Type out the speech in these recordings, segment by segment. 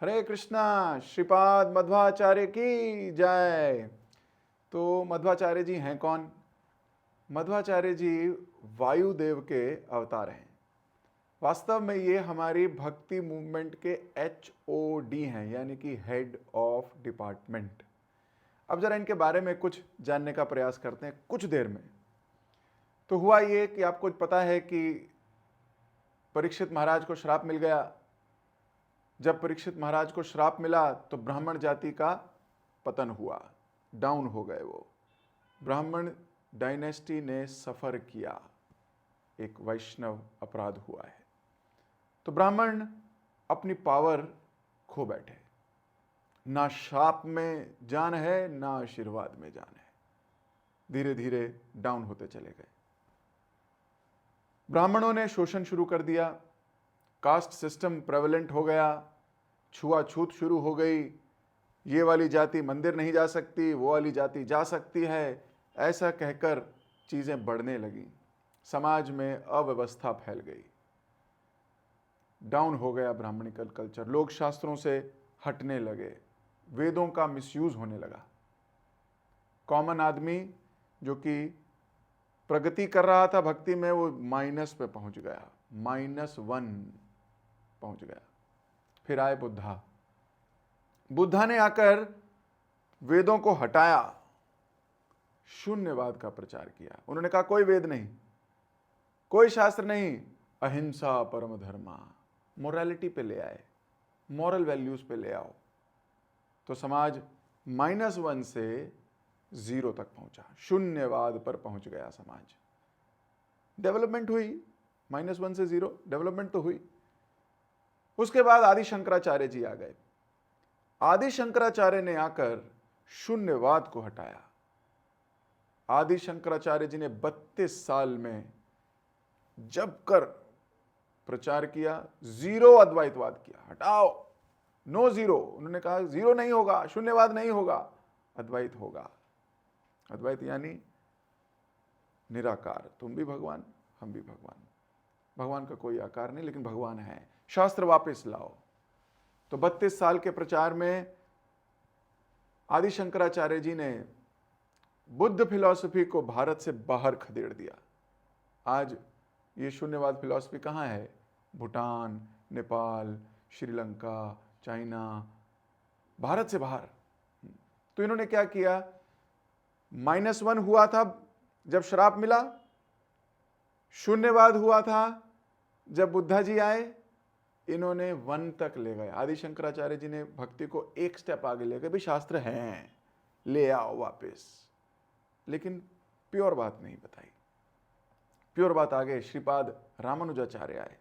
हरे कृष्णा। श्रीपाद मध्वाचार्य की जय। तो मध्वाचार्य जी हैं कौन? मध्वाचार्य जी वायुदेव के अवतार हैं। वास्तव में ये हमारी भक्ति मूवमेंट के HOD हैं, यानी कि हेड ऑफ डिपार्टमेंट। अब जरा इनके बारे में कुछ जानने का प्रयास करते हैं कुछ देर में। तो हुआ ये कि आपको पता है कि परीक्षित महाराज को श्राप मिल गया। जब परीक्षित महाराज को श्राप मिला तो ब्राह्मण जाति का पतन हुआ, डाउन हो गए वो। ब्राह्मण डायनेस्टी ने सफर किया, एक वैष्णव अपराध हुआ है। तो ब्राह्मण अपनी पावर खो बैठे। ना शाप में जान है, ना आशीर्वाद में जान है। धीरे धीरे डाउन होते चले गए। ब्राह्मणों ने शोषण शुरू कर दिया, कास्ट सिस्टम प्रेवलेंट हो गया, छुआछूत शुरू हो गई। ये वाली जाति मंदिर नहीं जा सकती, वो वाली जाति जा सकती है, ऐसा कहकर चीजें बढ़ने लगी। समाज में अव्यवस्था फैल गई, डाउन हो गया ब्राह्मणिकल कल्चर। लोग शास्त्रों से हटने लगे, वेदों का मिसयूज होने लगा। कॉमन आदमी जो कि प्रगति कर रहा था भक्ति में, वो माइनस पे पहुंच गया, -1 पहुंच गया। फिर आए बुद्धा। बुद्धा ने आकर वेदों को हटाया, शून्यवाद का प्रचार किया। उन्होंने कहा कोई वेद नहीं, कोई शास्त्र नहीं, अहिंसा परम धर्मा। मोरालिटी पे ले आए, मॉरल वैल्यूज पे ले आओ। तो समाज -1 से 0 तक पहुंचा, शून्यवाद पर पहुंच गया समाज। डेवलपमेंट हुई, -1 से 0 डेवलपमेंट तो हुई। उसके बाद आदि शंकराचार्य जी आ गए। आदि शंकराचार्य ने आकर शून्यवाद को हटाया। आदि शंकराचार्य जी ने 32 साल में जब कर प्रचार किया, 0 अद्वैतवाद किया। हटाओ, नो जीरो। उन्होंने कहा 0 नहीं होगा, शून्यवाद नहीं होगा, अद्वैत होगा। अद्वैत यानी निराकार, तुम भी भगवान, हम भी भगवान। भगवान का कोई आकार नहीं, लेकिन भगवान है। शास्त्र वापस लाओ। तो 32 साल के प्रचार में आदि शंकराचार्य जी ने बुद्ध फिलॉसफी को भारत से बाहर खदेड़ दिया। आज ये शून्यवाद फिलॉसफी कहाँ है? भूटान, नेपाल, श्रीलंका, चाइना, भारत से बाहर। तो इन्होंने क्या किया? -1 हुआ था जब श्राप मिला, शून्यवाद हुआ था जब बुद्धा जी आए, इन्होंने 1 तक ले गए। आदि शंकराचार्य जी ने भक्ति को एक स्टेप आगे ले गए। भाई शास्त्र हैं, ले आओ वापस, लेकिन प्योर बात नहीं बताई। प्योर बात आ गए। श्रीपाद रामानुजाचार्य आए।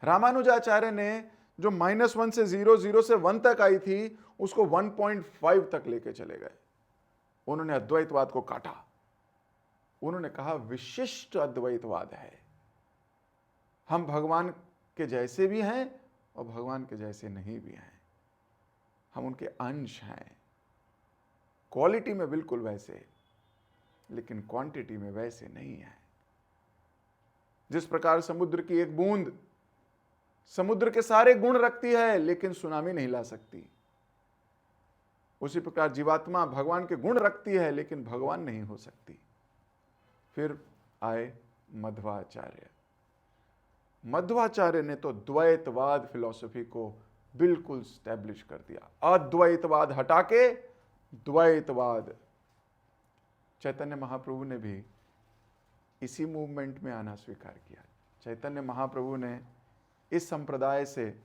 रामानुजाचार्य ने जो -1 से 0, 0 से 1 तक आई थी, उसको 1.5 तक लेके चले गए। उन्होंने अद्वैतवाद को काटा। उन्होंने कहा विशिष्ट अद्वैतवाद है, हम भगवान के जैसे भी हैं और भगवान के जैसे नहीं भी हैं, हम उनके अंश हैं। क्वालिटी में बिल्कुल वैसे, लेकिन क्वांटिटी में वैसे नहीं है। जिस प्रकार समुद्र की एक बूंद समुद्र के सारे गुण रखती है, लेकिन सुनामी नहीं ला सकती, उसी प्रकार जीवात्मा भगवान के गुण रखती है, लेकिन भगवान नहीं हो सकती। फिर आए मध्वाचार्य। मध्वाचार्य ने तो द्वैतवाद फिलॉसफी को बिल्कुल स्टैब्लिश कर दिया। अद्वैतवाद हटा के द्वैतवाद। चैतन्य महाप्रभु ने भी इसी मूवमेंट में आना स्वीकार किया। चैतन्य महाप्रभु ने इस संप्रदाय से,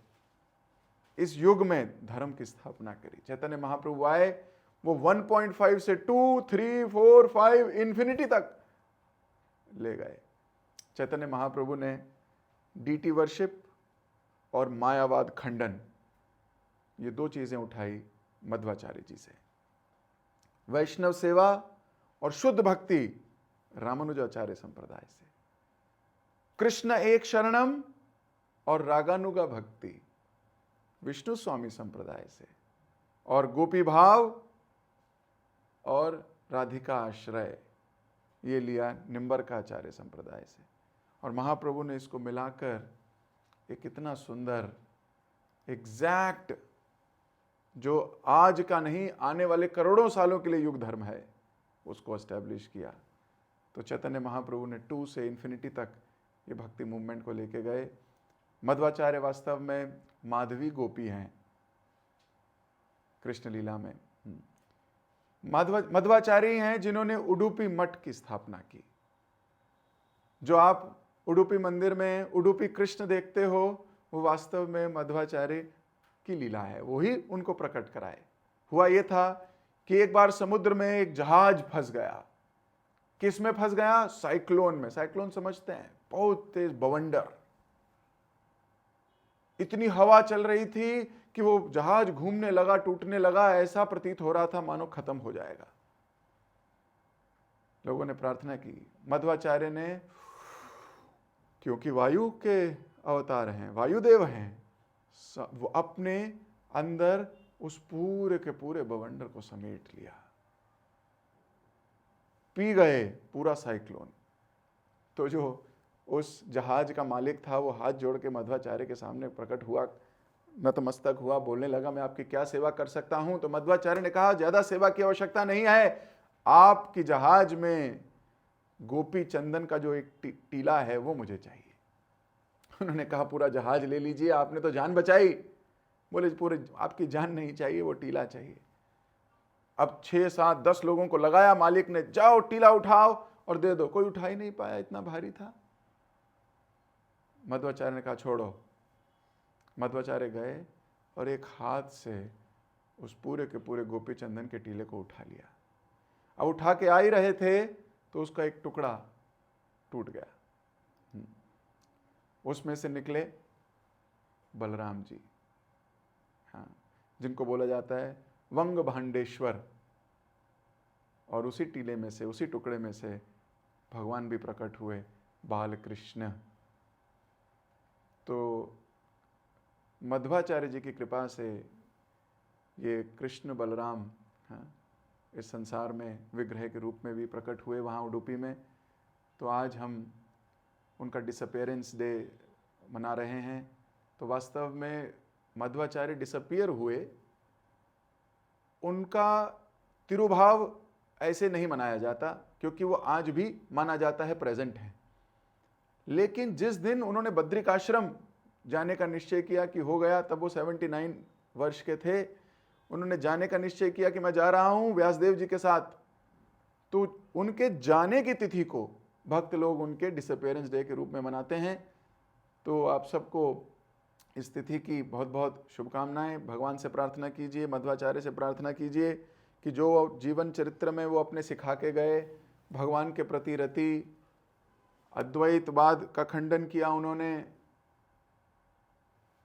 इस युग में धर्म की स्थापना करी। चैतन्य महाप्रभु आए, वो 1.5 से 2, 3, 4, 5 इंफिनिटी तक ले गए। चैतन्य महाप्रभु ने डीटी वर्शिप और मायावाद खंडन, ये 2 चीजें उठाई मध्वाचार्य जी से। वैष्णव सेवा और शुद्ध भक्ति रामानुजाचार्य संप्रदाय से। कृष्ण एक शरणम और रागानुगा भक्ति विष्णु स्वामी संप्रदाय से। और गोपी भाव और राधिका आश्रय ये लिया निम्बरकाचार्य संप्रदाय से। और महाप्रभु ने इसको मिलाकर एक इतना सुंदर एग्जैक्ट जो आज का नहीं आने वाले करोड़ों सालों के लिए युग धर्म है, उसको एस्टैब्लिश किया। तो चैतन्य महाप्रभु ने 2 से इन्फिनिटी तक ये भक्ति मूवमेंट को लेके गए। मध्वाचार्य वास्तव में माधवी गोपी हैं कृष्ण लीला में। मध्वाचार्य हैं जिन्होंने उडुपी मठ की स्थापना की। जो आप उडुपी मंदिर में उडुपी कृष्ण देखते हो, वो वास्तव में मध्वाचार्य की लीला है, वही उनको प्रकट कराए। हुआ ये था कि एक बार समुद्र में एक जहाज फंस गया। किस में फंस गया? साइक्लोन में। साइक्लोन समझते हैं, बहुत तेज बवंडर। इतनी हवा चल रही थी कि वो जहाज घूमने लगा, टूटने लगा, ऐसा प्रतीत हो रहा था मानो खत्म हो जाएगा। लोगों ने प्रार्थना की। मध्वाचार्य ने, क्योंकि वायु के अवतार हैं, वायुदेव हैं, वो अपने अंदर उस पूरे के पूरे बवंडर को समेट लिया। पी गए पूरा साइक्लोन। तो जो उस जहाज का मालिक था वो हाथ जोड़ के मध्वाचार्य के सामने प्रकट हुआ, नतमस्तक हुआ, बोलने लगा, मैं आपकी क्या सेवा कर सकता हूं? तो मध्वाचार्य ने कहा, ज्यादा सेवा की आवश्यकता नहीं है, आपकी जहाज में गोपी चंदन का जो एक टीला है वो मुझे चाहिए। उन्होंने कहा, पूरा जहाज ले लीजिए, आपने तो जान बचाई। बोले, पूरे आपकी जान नहीं चाहिए, वो टीला चाहिए। अब 6, 7, 10 लोगों को लगाया मालिक ने, जाओ टीला उठाओ और दे दो। कोई उठा ही नहीं पाया, इतना भारी था। मध्वाचार्य ने कहा, छोड़ो। मध्वाचार्य गए और एक हाथ से उस पूरे के पूरे गोपी चंदन के टीले को उठा लिया। अब उठा के आ ही रहे थे तो उसका एक टुकड़ा टूट गया। उसमें से निकले बलराम जी, हाँ, जिनको बोला जाता है वंग भांडेश्वर। और उसी टीले में से, उसी टुकड़े में से भगवान भी प्रकट हुए, बाल कृष्ण। तो मध्वाचार्य जी की कृपा से ये कृष्ण बलराम, हाँ, इस संसार में विग्रह के रूप में भी प्रकट हुए वहाँ उडुपी में। तो आज हम उनका डिसअपियरेंस डे मना रहे हैं। तो वास्तव में मध्वाचार्य डिसअपियर हुए, उनका तिरुभाव ऐसे नहीं मनाया जाता, क्योंकि वो आज भी माना जाता है प्रेजेंट है। लेकिन जिस दिन उन्होंने बद्रिकाश्रम जाने का निश्चय किया कि हो गया, तब वो 79 वर्ष के थे, उन्होंने जाने का निश्चय किया कि मैं जा रहा हूं व्यासदेव जी के साथ। तो उनके जाने की तिथि को भक्त लोग उनके डिसअपियरेंस डे के रूप में मनाते हैं। तो आप सबको इस तिथि की बहुत बहुत शुभकामनाएं। भगवान से प्रार्थना कीजिए, मध्वाचार्य से प्रार्थना कीजिए कि जो जीवन चरित्र में वो अपने सिखा के गए, भगवान के प्रति रति, अद्वैतवाद का खंडन किया उन्होंने,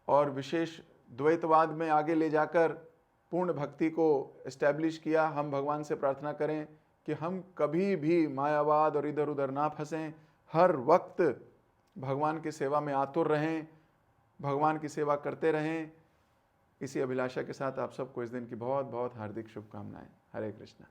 और विशेष द्वैतवाद में आगे ले जाकर पूर्ण भक्ति को एस्टैब्लिश किया। हम भगवान से प्रार्थना करें कि हम कभी भी मायावाद और इधर उधर ना फंसें, हर वक्त भगवान की सेवा में आतुर रहें, भगवान की सेवा करते रहें। इसी अभिलाषा के साथ आप सबको इस दिन की बहुत बहुत हार्दिक शुभकामनाएं। हरे कृष्णा।